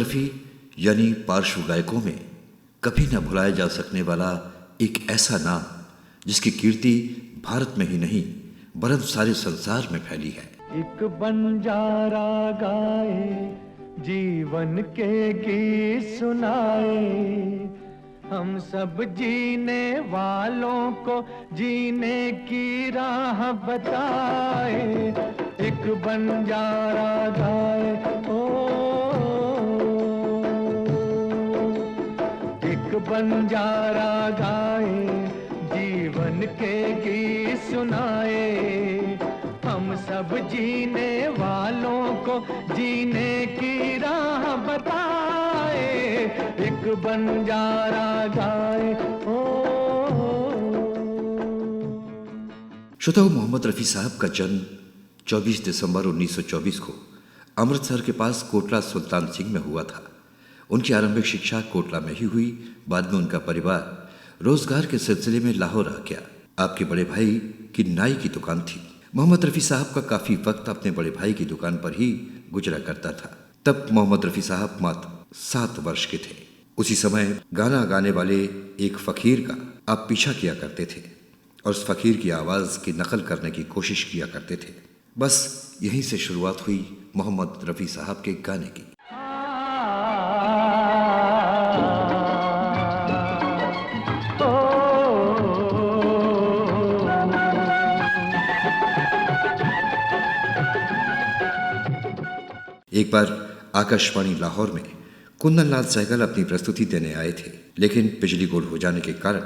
रफ़ी यानी पार्श्व गायकों में कभी न भुलाया जा सकने वाला एक ऐसा नाम जिसकी कीर्ति भारत में ही नहीं वरन सारे संसार में फैली है। एक बंजारा गाए, जीवन के गीत सुनाए, हम सब जीने वालों को जीने की राह बताए। एक बंजारा गाए, ओ एक बंजारा गाए, जीवन के गीत सुनाए, हम सब जीने वालों को जीने की राह बताए। एक बंजारा गाए, ओ। श्रोताओं, मोहम्मद रफ़ी साहब का जन्म 24 दिसंबर 1924 को अमृतसर के पास कोटला सुल्तान सिंह में हुआ था। उनकी आरंभिक शिक्षा कोटला में ही हुई। बाद में उनका परिवार रोजगार के सिलसिले में लाहौर आ गया। आपके बड़े भाई की नाई की दुकान थी। मोहम्मद रफ़ी साहब का काफी वक्त अपने बड़े भाई की दुकान पर ही गुजरा करता था। तब मोहम्मद रफ़ी साहब मात्र 7 वर्ष के थे। उसी समय गाना गाने वाले एक फकीर का आप पीछा किया करते थे और उस फकीर की आवाज की नकल करने की कोशिश किया करते थे। बस यहीं से शुरुआत हुई मोहम्मद रफ़ी साहब के गाने की। एक बार आकाशवाणी लाहौर में कुंदन लाल सहगल अपनी प्रस्तुति देने आए थे, लेकिन बिजली गुल हो जाने के कारण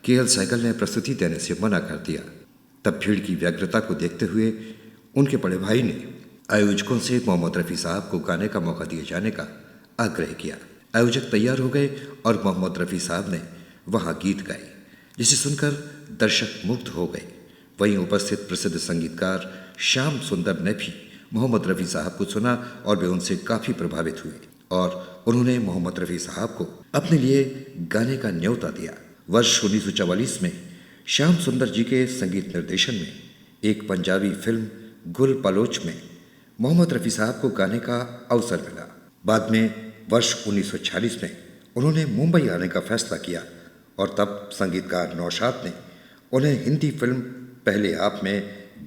केएल सहगल ने प्रस्तुति देने से मना कर दिया। तब भीड़ की व्यग्रता को देखते हुए उनके बड़े भाई ने आयोजकों से मोहम्मद रफ़ी साहब को गाने का मौका दिए जाने का आग्रह किया। आयोजक तैयार हो गए और मोहम्मद रफ़ी साहब ने वहां गीत गाए, जिसे सुनकर दर्शक मुग्ध हो गए। वहीं उपस्थित प्रसिद्ध संगीतकार श्याम सुंदर ने भी मोहम्मद रफ़ी साहब को सुना और वे उनसे काफी प्रभावित हुए और उन्होंने मोहम्मद रफ़ी साहब को अपने लिए गाने का न्योता दिया। वर्ष 1944 में श्याम सुंदर जी के संगीत निर्देशन में एक पंजाबी फिल्म गुल पलोच में मोहम्मद रफ़ी साहब को गाने का अवसर मिला। बाद में वर्ष 1946 में उन्होंने मुंबई आने का फैसला किया और तब संगीतकार नौशाद ने उन्हें हिंदी फिल्म पहले आप में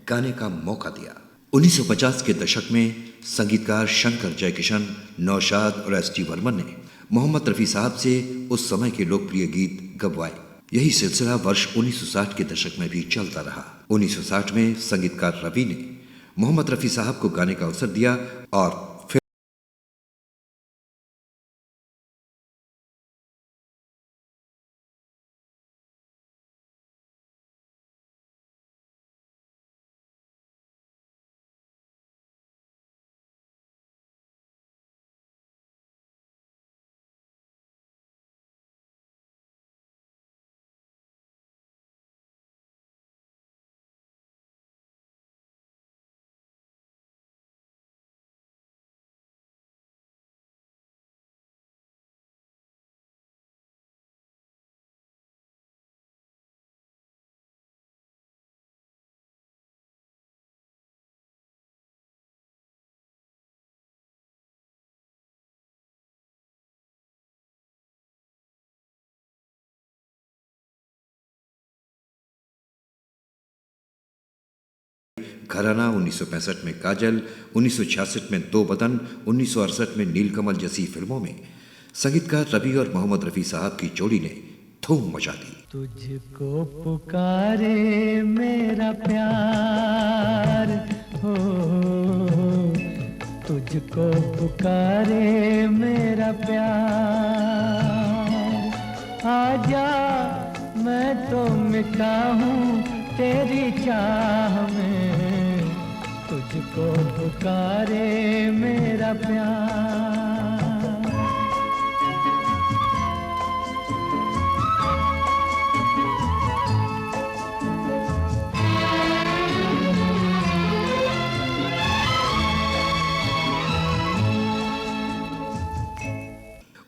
गाने का मौका दिया। 1950 के दशक में संगीतकार शंकर जयकिशन, नौशाद और एस टी वर्मन ने मोहम्मद रफ़ी साहब से उस समय के लोकप्रिय गीत गवाए। यही सिलसिला वर्ष 1960 के दशक में भी चलता रहा। 1960 में संगीतकार रवि ने मोहम्मद रफ़ी साहब को गाने का अवसर दिया और 'घराना' 1965 में काजल, 1966 में दो बदन, 1968 में नीलकमल जैसी फिल्मों में संगीतकार रवि और मोहम्मद रफ़ी साहब की जोड़ी ने धूम मचा दी। तुझको पुकारे मेरा प्यार हो, तुझको पुकारे मेरा प्यार, आजा मैं तो मिटा हूँ तेरी चाह में, तुझको पुकारे मेरा प्यार।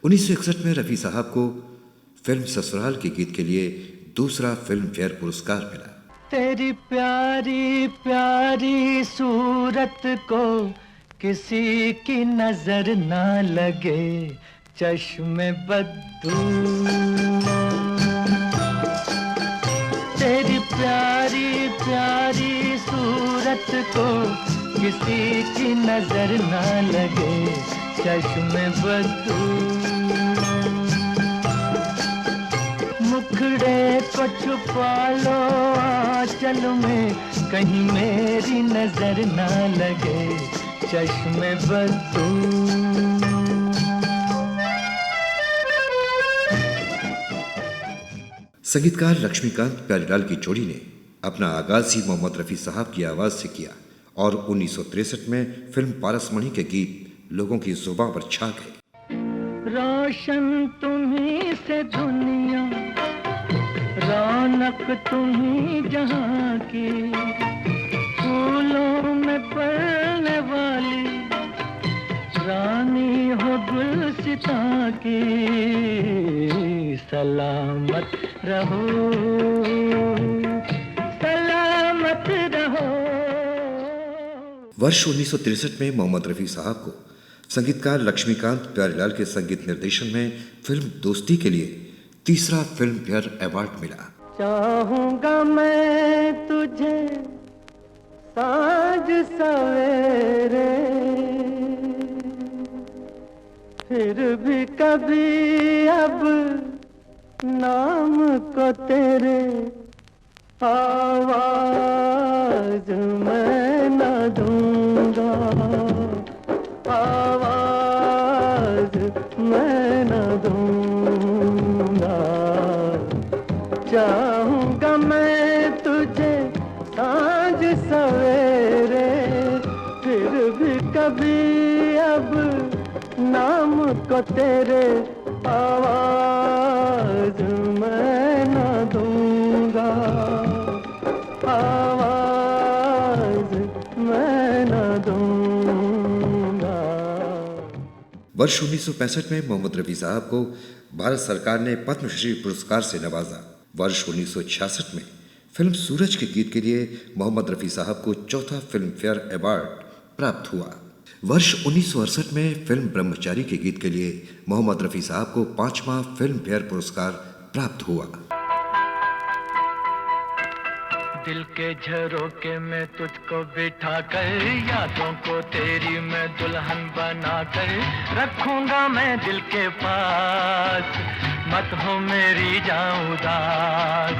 1961 में रफ़ी साहब को फिल्म ससुराल के गीत के लिए दूसरा फिल्म फेयर पुरस्कार मिला। तेरी प्यारी प्यारी सूरत को किसी की नजर ना लगे चश्मे बद्दू। तेरी प्यारी प्यारी सूरत को किसी की नजर ना लगे चश्मे बद्दू। मुखड़े को छुपा लो आंचल में कहीं मेरी नजर ना लगे चश्मे बद्दू। संगीतकार लक्ष्मीकांत प्यारेलाल की जोड़ी ने अपना आगाज ही मोहम्मद रफ़ी साहब की आवाज़ से किया और 1963 में फिल्म पारसमणि के गीत लोगों की जुबां पर छा गए। रोशन तुम्ही से दुनिया, रौनक तुम्ही जहां की, फूलों में पलने वाली रानी हो गुलसितां की। सलामत रहो, सलामत रहो। वर्ष 1963 में मोहम्मद रफ़ी साहब को संगीतकार लक्ष्मीकांत प्यारेलाल के संगीत निर्देशन में फिल्म दोस्ती के लिए तीसरा फिल्म फेयर अवार्ड मिला। चाहूंगा मैं तुझे साँझ सवेरे, फिर भी कभी अब नाम को तेरे आवाज मैं न दूंगा, आवाज मैं न दूंगा। चाहूंगा मैं तुझे साँझ सवेरे, फिर भी कभी अब नाम को तेरे आवाज मैं न दूंगा, आवाज मैं न दूंगा। वर्ष 1965 में मोहम्मद रफ़ी साहब को भारत सरकार ने पद्मश्री पुरस्कार से नवाजा। वर्ष 1966 में फिल्म सूरज के गीत के लिए मोहम्मद रफ़ी साहब को चौथा फिल्म फेयर अवार्ड प्राप्त हुआ। वर्ष 1968 में फिल्म ब्रह्मचारी के गीत के लिए मोहम्मद रफ़ी साहब को 5वां फिल्म फेयर पुरस्कार प्राप्त हुआ। दिल के झरोके में तुझको बिठा कर, यादों को तेरी मैं दुल्हन बना कर रखूंगा मैं दिल के पास, मत हो मेरी जाऊं उदास।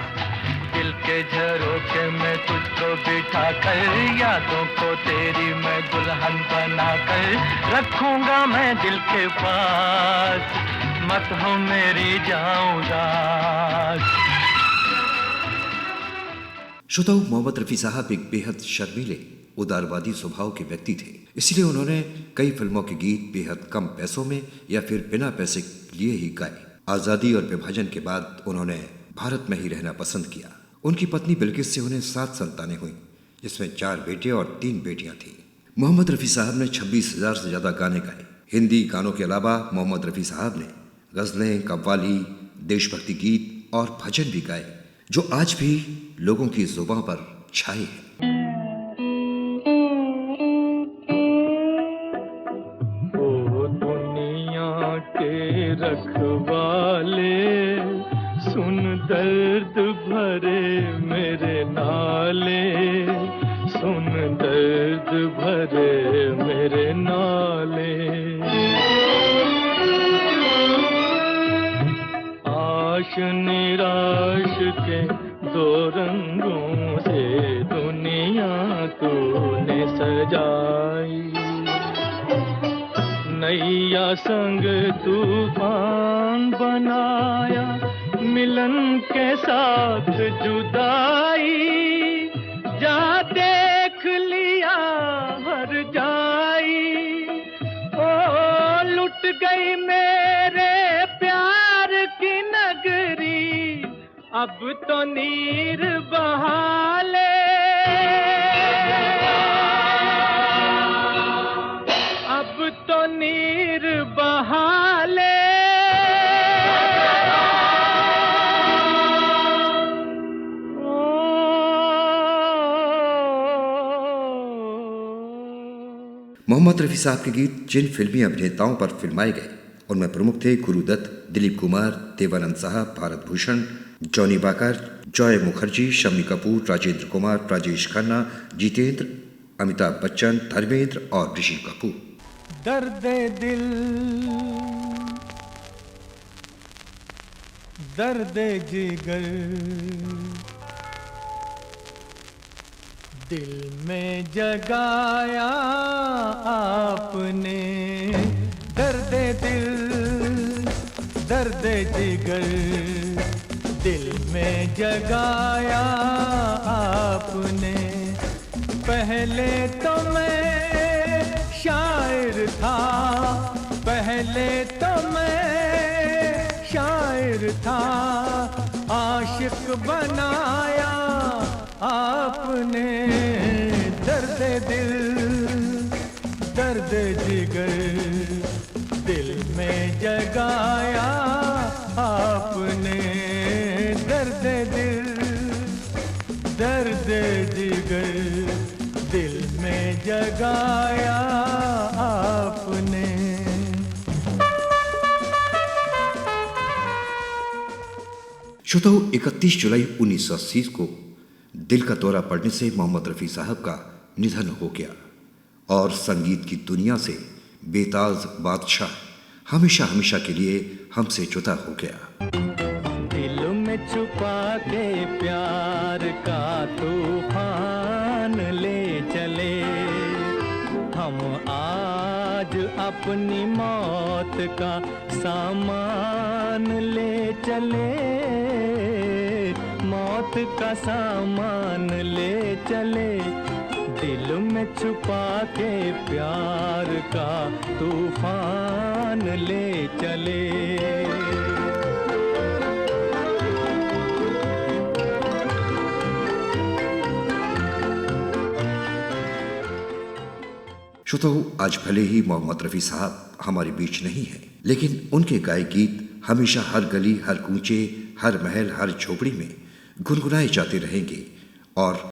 दिल के झरोके में तुझको बिठा कर, यादों को तेरी मैं दुल्हन बना कर रखूंगा मैं दिल के पास, मत हो मेरी जाऊं उदास। श्रोताओं, मोहम्मद रफ़ी साहब एक बेहद शर्मीले उदारवादी स्वभाव के व्यक्ति थे। इसलिए उन्होंने कई फिल्मों के गीत बेहद कम पैसों में या फिर बिना पैसे लिए ही गाए। आज़ादी और विभाजन के बाद उन्होंने भारत में ही रहना पसंद किया। उनकी पत्नी बिल्किस से उन्हें 7 संतानें हुईं, जिसमें 4 बेटे और 3 बेटियां थीं। मोहम्मद रफ़ी साहब ने 26,000 से ज़्यादा गाने गाए। हिंदी गानों के अलावा मोहम्मद रफ़ी साहब ने गज़लें, कव्वाली, देशभक्ति गीत और भजन भी गाए, जो आज भी लोगों की जुबां पर छाए हैं। ओ दुनिया के रखवाले, सुन दर्द भरे मेरे नाले, सुन दर्द भरे मेरे नाले। आश निराश के 2 रंगों से दुनिया तूने सजाई, नैया संग तूफान बनाया, मिलन के साथ जुदाई, जा देख लिया हर जाई। ओ लुट गई मेरे प्यार की नगरी, अब तो नीर बहाले, अब तो नीर बहाले। मोहम्मद रफ़ी साहब के गीत जिन फिल्मी अभिनेताओं पर फिल्माए गए उनमें प्रमुख थे गुरुदत्त, दिलीप कुमार, देवानंद साहब, भारत भूषण, जॉनी बाकर, जॉय मुखर्जी, शम्मी कपूर, राजेंद्र कुमार, राजेश खन्ना, जितेंद्र, अमिताभ बच्चन, धर्मेंद्र और ऋषि कपूर। दर्द दिल, दर्द जिगर, दिल में जगाया आपने। दर्द दिल, दर्द जिगर, दिल में जगाया आपने। पहले तो मैं शायर था, पहले तो मैं शायर था, आशिक बनाया आपने। दर्द दिल, दर्द जिगर, दिल में जगाया आपने। दर्द दिल, दर्द जिगर, दिल में जगाया आपने। श्रोताओ, 31 जुलाई 1980 को दिल का दौरा पड़ने से मोहम्मद रफ़ी साहब का निधन हो गया और संगीत की दुनिया से बेताज बादशाह हमेशा हमेशा के लिए हमसे जुदा हो गया। दिल में छुपा के प्यार का तूफान ले चले हम आज, अपनी मौत का सामान ले चले, मौत का सामान ले चले। दिल में छुपा के प्यार का तूफान ले चले। श्रोताओ, आज भले ही मोहम्मद रफ़ी साहब हमारे बीच नहीं हैं, लेकिन उनके गाए गीत हमेशा हर गली, हर कूचे, हर महल, हर झोपड़ी में गुनगुनाए जाते रहेंगे और